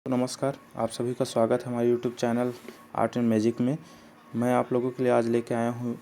तो नमस्कार, आप सभी का स्वागत है हमारे YouTube channel art and magic में। मैं आप लोगों के लिए आज लेके आया हूँ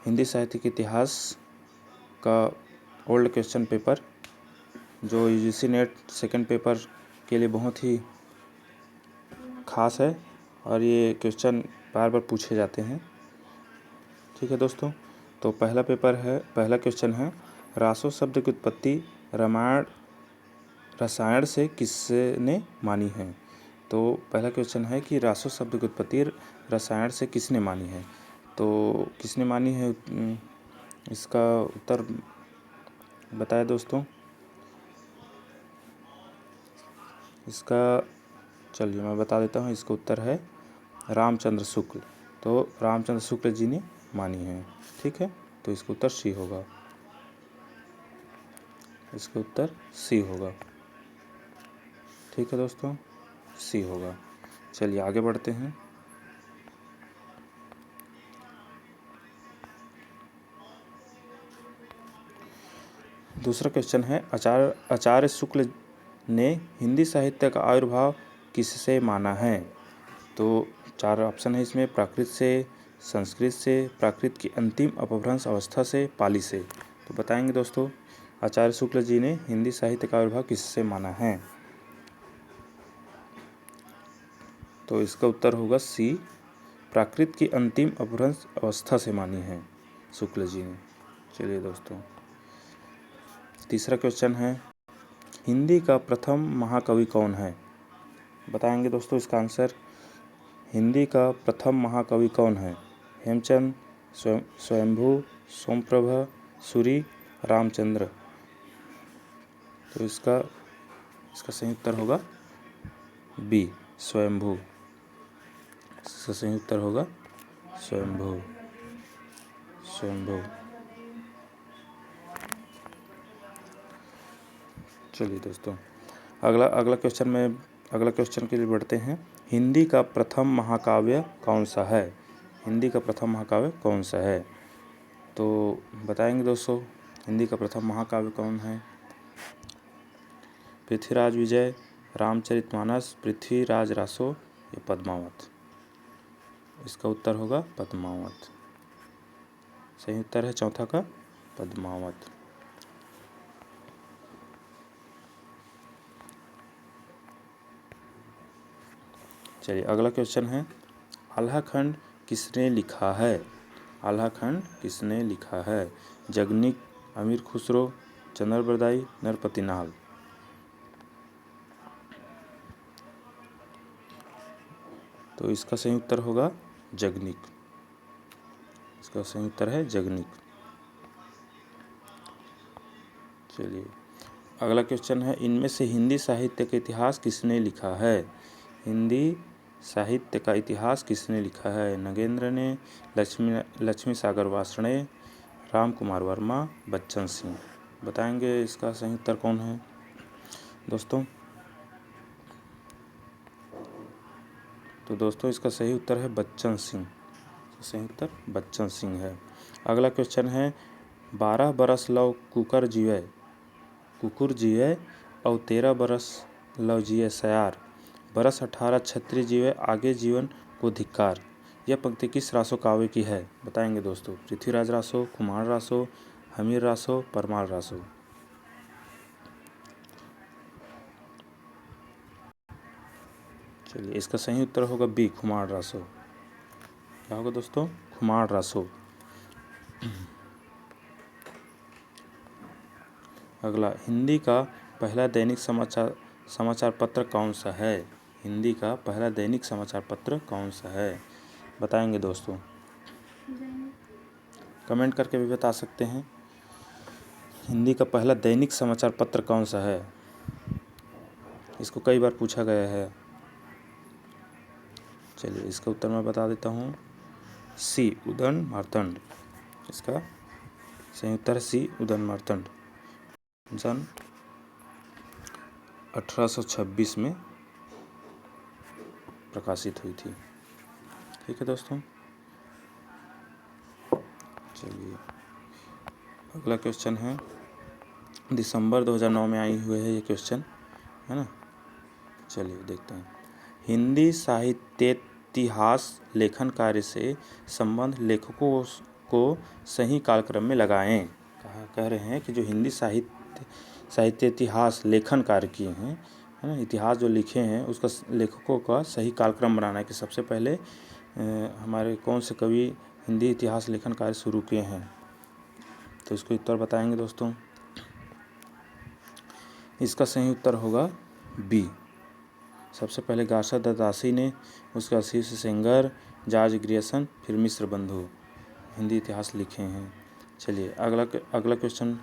हिंदी साहित्य के इतिहास का ओल्ड क्वेश्चन पेपर, जो यूजीसी नेट सेकंड पेपर के लिए बहुत ही ख़ास है और ये क्वेश्चन बार बार पूछे जाते हैं। ठीक है दोस्तों, तो पहला क्वेश्चन है, रासो शब्द की उत्पत्ति रसायन से किसने मानी है। तो पहला क्वेश्चन है कि रासो शब्द की उत्पत्ति रसायन से किसने मानी है। तो किसने मानी है, इसका उत्तर बताएं दोस्तों। चलिए मैं बता देता हूँ, इसका उत्तर है रामचंद्र शुक्ल। तो रामचंद्र शुक्ल जी ने मानी है। ठीक है, तो इसका उत्तर सी होगा। इसका उत्तर सी होगा। ठीक है दोस्तों, सी होगा। चलिए आगे बढ़ते हैं। दूसरा क्वेश्चन है, आचार्य शुक्ल ने हिंदी साहित्य का आविर्भाव किससे माना है। तो चार ऑप्शन है इसमें, प्राकृत से, संस्कृत से, प्राकृत की अंतिम अपभ्रंश अवस्था से, पाली से। तो बताएंगे दोस्तों, आचार्य शुक्ल जी ने हिंदी साहित्य का आविर्भाव किससे माना है। तो इसका उत्तर होगा सी, प्राकृत की अंतिम अपभ्रंश अवस्था से मानी है शुक्ल जी ने। चलिए दोस्तों, तीसरा क्वेश्चन है, हिंदी का प्रथम महाकवि कौन है। बताएंगे दोस्तों इसका आंसर। हिंदी का प्रथम महाकवि कौन है। हेमचंद, स्वयंभू, सोमप्रभ, सूरी, रामचंद्र। तो इसका सही उत्तर होगा बी, स्वयंभू। इसका सही उत्तर होगा स्वयंभू। चलिए दोस्तों, अगला क्वेश्चन के लिए बढ़ते हैं। हिंदी का प्रथम महाकाव्य कौन सा है। हिंदी का प्रथम महाकाव्य कौन सा है। तो बताएंगे दोस्तों, हिंदी का प्रथम महाकाव्य कौन है। पृथ्वीराज विजय, रामचरितमानस, पृथ्वीराज रासो या पद्मावत। इसका उत्तर होगा पद्मावत। सही उत्तर है चौथा का पद्मावत। चलिए अगला क्वेश्चन है, आल्हा खंड किसने लिखा है। आल्हा खंड किसने लिखा है। जगनिक, अमीर खुसरो, चंद्रबरदाई, नरपतिनाल। तो इसका सही उत्तर होगा जगनिक। इसका सही उत्तर है जगनिक। चलिए अगला क्वेश्चन है, इनमें से हिंदी साहित्य का इतिहास किसने लिखा है। हिंदी साहित्य का इतिहास किसने लिखा है। नगेंद्र ने, लक्ष्मी सागर वार्ष्णेय, राम कुमार वर्मा, बच्चन सिंह। बताएंगे इसका सही उत्तर कौन है दोस्तों। तो दोस्तों इसका सही उत्तर है बच्चन सिंह। सही उत्तर बच्चन सिंह है। अगला क्वेश्चन है, 12 बरस लव कुकुर जीवे और 13 बरस लव जिये सयार, बरस 18 छत्री जीवे आगे जीवन को धिक्कार। यह पंक्ति किस रासो काव्य की है। बताएंगे दोस्तों। पृथ्वीराज रासो, कुमार रासो, हमीर रासो, परमार रासो। चलिए इसका सही उत्तर होगा बी, कुमार रासो। क्या होगा दोस्तों, कुमार रासो। अगला, हिंदी का पहला दैनिक समाचार पत्र कौन सा है। हिंदी का पहला दैनिक समाचार पत्र कौन सा है। बताएंगे दोस्तों, कमेंट करके भी बता सकते हैं। हिंदी का पहला दैनिक समाचार पत्र कौन सा है। इसको कई बार पूछा गया है। चलिए इसका उत्तर मैं बता देता हूँ, सी, उदयन मार्तंड। इसका सही उत्तर है सी, उदयन मार्तंड। सन 1826 में प्रकाशित हुई थी। ठीक है दोस्तों। चलिए अगला क्वेश्चन है, दिसंबर 2009 में आई हुए है ये क्वेश्चन, है ना। चलिए देखते हैं। हिंदी साहित्यातिहास लेखन कार्य से संबंध लेखकों को सही कालक्रम में लगाएं। कह रहे हैं कि जो हिंदी साहित्यातिहास लेखन कार्य किए हैं, है ना, इतिहास जो लिखे हैं उसका लेखकों का सही कालक्रम बनाना है कि सबसे पहले हमारे कौन से कवि हिंदी इतिहास लेखन कार्य शुरू किए हैं। तो इसको उत्तर बताएंगे दोस्तों। इसका सही उत्तर होगा बी। सबसे पहले गासा दत्तासी ने, उसके बाद सी सेंगर, जॉर्ज ग्रियर्सन, फिर मिश्र बंधु हिंदी इतिहास लिखे हैं। चलिए अगला क्वेश्चन।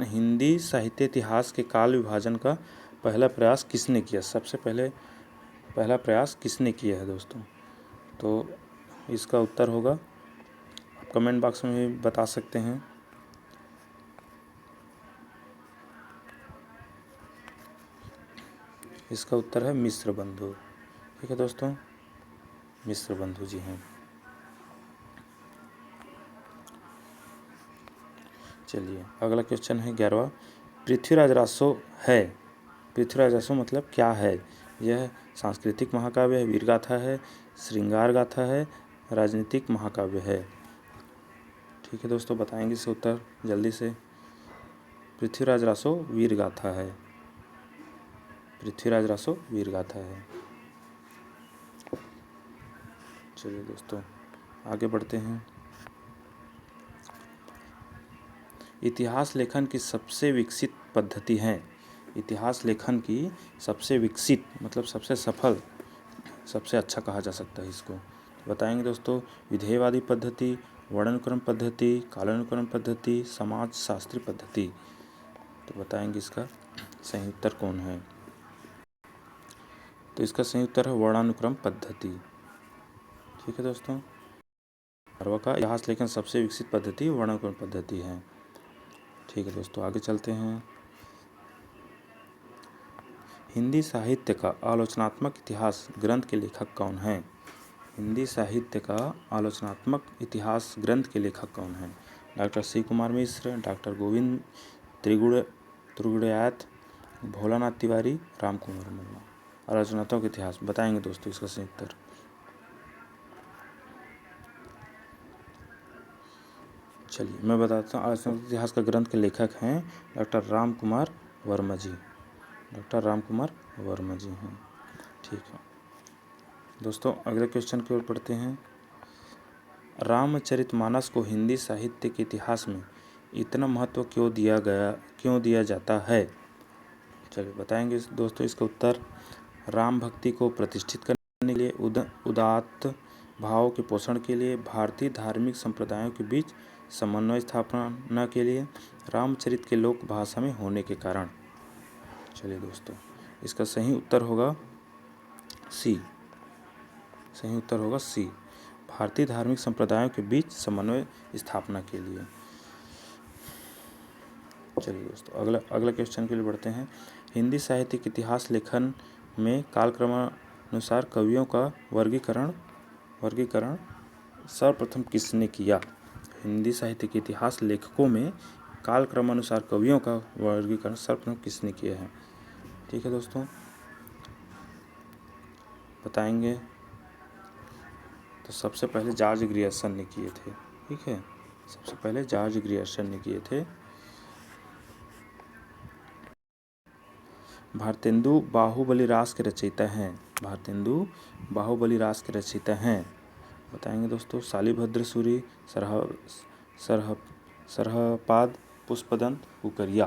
हिंदी साहित्य इतिहास के काल विभाजन का पहला प्रयास किसने किया? सबसे पहले पहला प्रयास किसने किया है दोस्तों? तो इसका उत्तर होगा, आप कमेंट बॉक्स में भी बता सकते हैं। इसका उत्तर है मिश्र बंधु। ठीक है दोस्तों, मिश्र बंधु जी हैं। चलिए अगला क्वेश्चन है 11वां। पृथ्वीराज रासो है, पृथ्वीराज रासो मतलब क्या है? यह सांस्कृतिक महाकाव्य है, वीर गाथा है, श्रृंगार गाथा है, राजनीतिक महाकाव्य है। ठीक है दोस्तों, बताएंगे इसका उत्तर जल्दी से। पृथ्वीराज रासो वीर गाथा है, पृथ्वीराज रासो वीर गाथा है। चलिए दोस्तों आगे बढ़ते हैं। इतिहास लेखन की सबसे विकसित पद्धति है। इतिहास लेखन की सबसे विकसित मतलब सबसे सफल, सबसे अच्छा कहा जा सकता है इसको। बताएंगे दोस्तों। विधेयवादी पद्धति, वर्णानुक्रम पद्धति, कालानुक्रम पद्धति, समाज शास्त्री पद्धति। तो बताएंगे इसका सही उत्तर कौन है? तो इसका सही उत्तर है वर्णानुक्रम पद्धति। ठीक है दोस्तों, भारत का इतिहास लेखन सबसे विकसित पद्धति वर्णानुक्रम पद्धति है। ठीक है दोस्तों, आगे चलते हैं। हिंदी साहित्य का आलोचनात्मक इतिहास ग्रंथ के लेखक कौन हैं? हिंदी साहित्य का आलोचनात्मक इतिहास ग्रंथ के लेखक कौन हैं? Doctor C Kumar Mishra, doctor Govind त्रिगुड़ायत, Bholanath Tiwari, Ram Kumar Verma. आलोचनात्मक इतिहास बताएंगे दोस्तों इसका सही उत्तर। चलिए मैं बताता हूँ। आलोचनात्मक इतिहास का ग्रंथ के लेखक हैं डॉक्टर राम कुमार वर्मा जी, डॉक्टर राम कुमार वर्मा जी हैं। ठीक है दोस्तों, अगले क्वेश्चन की ओर पढ़ते हैं। रामचरितमानस को हिंदी साहित्य के इतिहास में इतना महत्व क्यों दिया जाता है? चलिए बताएंगे दोस्तों इसका उत्तर। राम भक्ति को प्रतिष्ठित करने के लिए, उदात्त भाव के पोषण के लिए, भारतीय धार्मिक संप्रदायों के बीच समन्वय स्थापना के लिए, रामचरित के लोक भाषा में होने के कारण। चलिए दोस्तों, इसका सही उत्तर होगा सी। सही उत्तर होगा सी, भारतीय धार्मिक संप्रदायों के बीच समन्वय स्थापना के लिए। चलिए दोस्तों अगला क्वेश्चन के लिए बढ़ते हैं। हिंदी साहित्य के इतिहास लेखन में कालक्रमानुसार कवियों का वर्गीकरण सर्वप्रथम किसने किया? हिंदी साहित्य के इतिहास लेखकों में कालक्रमानुसार कवियों का वर्गीकरण सर्वप्रथम किसने किया है? ठीक है दोस्तों, बताएंगे। तो सबसे पहले जॉर्ज ग्रियर्सन ने किए थे। ठीक है, सबसे पहले जॉर्ज ग्रियर्सन ने किए थे। भारतेंदु बाहुबली रास के रचयिता हैं। भारतेंदु बाहुबली रास के रचयिता हैं। बताएंगे दोस्तों। शालिभद्र सूरी, सरहपाद, पुष्पदंत, कुकरिया।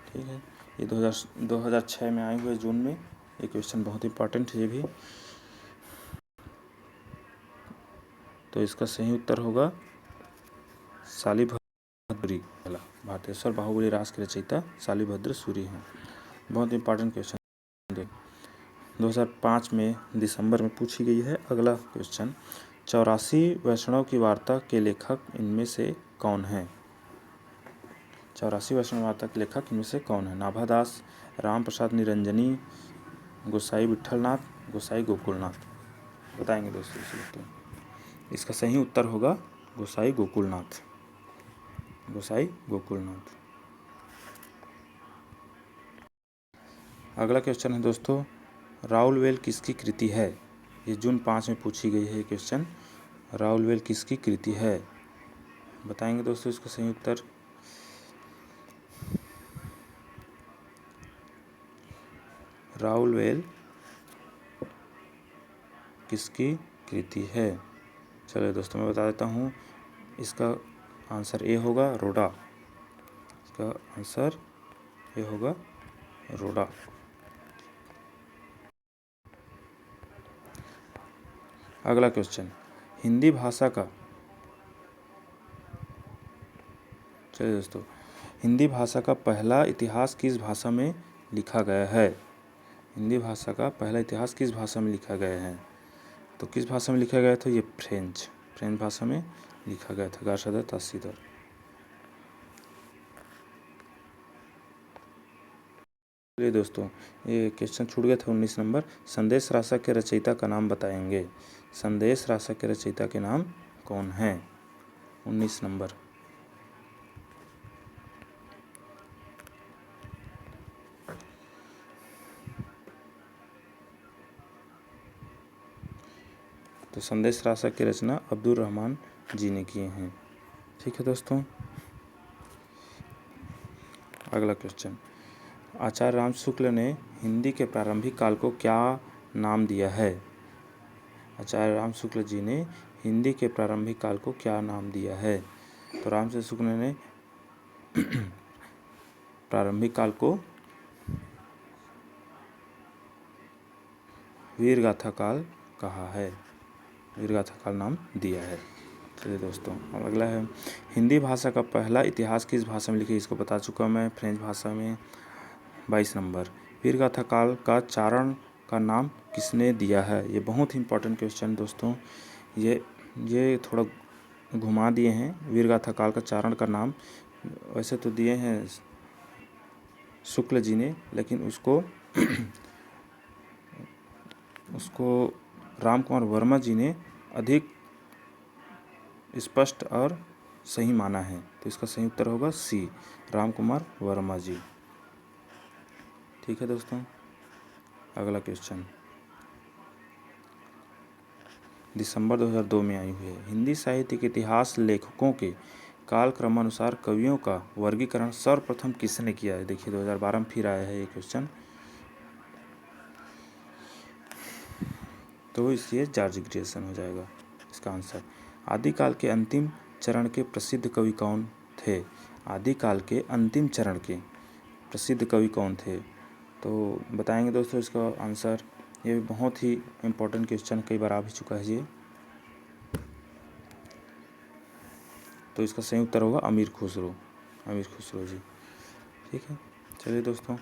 ठीक है, ये 2006 में आए हुए जून में। ये क्वेश्चन बहुत इंपॉर्टेंट है ये भी। तो इसका सही उत्तर होगा शालिभद्र। भारतेश्वर बाहुबली रास के रचयिता शालिभद्र सूरी हैं। बहुत इंपॉर्टेंट क्वेश्चन 2005 में दिसंबर में पूछी गई है। अगला क्वेश्चन, 84 वैष्णव की वार्ता के लेखक इनमें से कौन हैं? 84 वैष्णव वार्ता के लेखक इनमें से कौन है? नाभादास, राम प्रसाद निरंजनी, गोसाई विठलनाथ, गोसाई गोकुलनाथ। बताएंगे दोस्तों इसका सही उत्तर होगा गोसाई गोकुलनाथ, गोसाई गोकुलनाथ। अगला क्वेश्चन है दोस्तों, राउलवेल किसकी कृति है? ये जून 5 में पूछी गई है क्वेश्चन। राउलवेल किसकी कृति है? बताएंगे दोस्तों इसका सही उत्तर। राउलवेल किसकी कृति है? चलिए दोस्तों मैं बता देता हूँ, इसका आंसर ए होगा रोडा। इसका आंसर ए होगा रोडा। अगला क्वेश्चन, हिंदी भाषा का, चलिए दोस्तों, हिंदी भाषा का पहला इतिहास किस भाषा में लिखा गया है? हिंदी भाषा का पहला इतिहास किस भाषा में लिखा गया है? तो किस भाषा में लिखा गया था? ये फ्रेंच भाषा में लिखा गया था। गार्सदर तासीदर। चलिए दोस्तों, ये क्वेश्चन छूट गया था 19 नंबर। संदेश राशा के रचयिता का नाम बताएंगे। संदेश राशा के रचयिता के नाम कौन है? 19 नंबर। तो संदेश राशा की रचना अब्दुल रहमान जी ने किए हैं। ठीक है दोस्तों। अगला क्वेश्चन, आचार्य राम शुक्ल ने हिंदी के प्रारंभिक काल को क्या नाम दिया है? आचार्य राम शुक्ल जी ने हिंदी के प्रारंभिक काल को क्या नाम दिया है? तो रामचंद्र शुक्ल ने प्रारंभिक काल को वीरगाथा काल कहा है। वीरगाथा काल नाम दिया है। चलिए दोस्तों, अब अगला है, हिंदी भाषा का पहला इतिहास किस भाषा में लिखी? इसको बता चुका मैं, फ्रेंच भाषा में। 22 नंबर, वीरगाथा काल का चारण का नाम किसने दिया है? ये बहुत ही इंपॉर्टेंट क्वेश्चन दोस्तों। ये थोड़ा घुमा दिए हैं। वीरगाथा काल का चारण का नाम वैसे तो दिए हैं शुक्ल जी ने, लेकिन उसको राम कुमार वर्मा जी ने अधिक स्पष्ट और सही माना है। तो इसका सही उत्तर होगा सी, राम कुमार वर्मा जी। ठीक है दोस्तों। अगला क्वेश्चन दिसंबर 2002 में आई हुई है। हिंदी साहित्य के इतिहास लेखकों के कालक्रमानुसार कवियों का वर्गीकरण सर्वप्रथम किसने किया है? देखिए 2012 में फिर आया है ये क्वेश्चन। तो इसलिए जॉर्ज ग्रियर्सन हो जाएगा इसका आंसर। आदिकाल के अंतिम चरण के प्रसिद्ध कवि कौन थे? आदिकाल के अंतिम चरण के प्रसिद्ध कवि कौन थे? तो बताएंगे दोस्तों इसका आंसर। ये भी बहुत ही इम्पोर्टेंट क्वेश्चन, कई बार आ भी चुका है ये। तो इसका सही उत्तर होगा अमीर खुसरो जी। ठीक है। चलिए दोस्तों,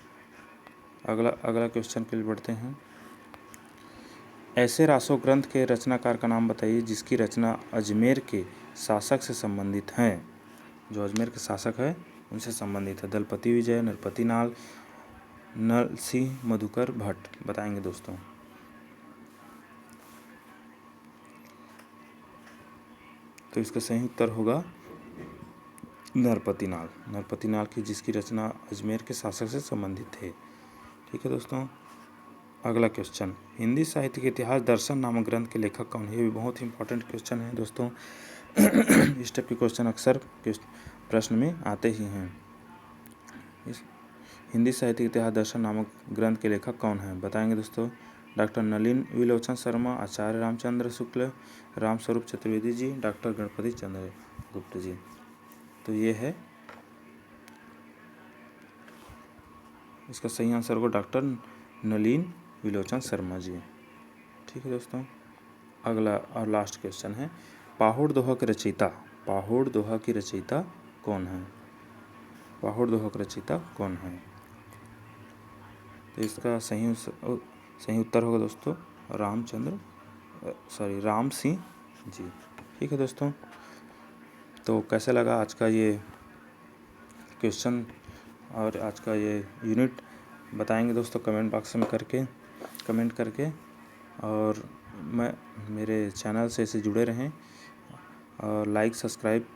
अगला क्वेश्चन के लिए बढ़ते हैं। ऐसे रासो ग्रंथ के रचनाकार का नाम बताइए जिसकी रचना अजमेर के शासक से संबंधित हैं। जो अजमेर के शासक है उनसे संबंधित है। दलपति विजय, नरपति नाल, नरसिंह मधुकर भट्ट। बताएंगे दोस्तों। तो इसका सही उत्तर होगा नरपति नाल की, जिसकी रचना अजमेर के शासक से संबंधित थे। ठीक है दोस्तों। अगला क्वेश्चन, हिंदी साहित्य के इतिहास दर्शन नामक ग्रंथ के लेखक कौन है? ये भी बहुत ही इंपॉर्टेंट क्वेश्चन है दोस्तों। इस टाइप के क्वेश्चन अक्सर प्रश्न में आते ही हैं। हिंदी साहित्य के इतिहास दर्शन नामक ग्रंथ के लेखक कौन है? बताएंगे दोस्तों। डॉक्टर नलिन विलोचन शर्मा, आचार्य रामचंद्र शुक्ल, रामस्वरूप चतुर्वेदी जी, डॉक्टर गणपति चंद्र गुप्त जी। तो ये है इसका सही आंसर होगा डॉक्टर नलिन विलोचन शर्मा जी। ठीक है दोस्तों। अगला और लास्ट क्वेश्चन है, पाहुड़ दोहा के रचयिता कौन है? पाहुड़ दोहा के रचयिता कौन है? तो इसका सही उत्तर होगा दोस्तों राम सिंह जी। ठीक है दोस्तों। तो कैसे लगा आज का ये क्वेश्चन और आज का ये यूनिट? बताएंगे दोस्तों कमेंट बॉक्स में कमेंट करके। और मेरे चैनल से ऐसे जुड़े रहें और लाइक, सब्सक्राइब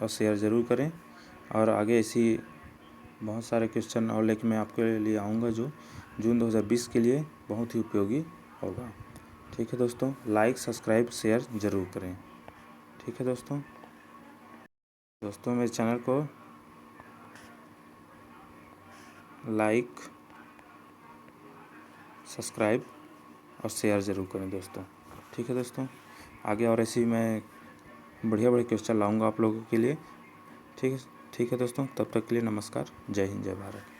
और शेयर ज़रूर करें। और आगे ऐसी बहुत सारे क्वेश्चन और लेके मैं आपके लिए आऊँगा जो जून 2020 के लिए बहुत ही उपयोगी होगा। ठीक है दोस्तों, लाइक सब्सक्राइब शेयर ज़रूर करें। ठीक है दोस्तों मेरे चैनल को लाइक सब्सक्राइब और शेयर ज़रूर करें दोस्तों। ठीक है दोस्तों, आगे और ऐसे ही मैं बढ़िया क्वेश्चन लाऊंगा आप लोगों के लिए। ठीक है दोस्तों, तब तक के लिए नमस्कार। जय हिंद, जय भारत।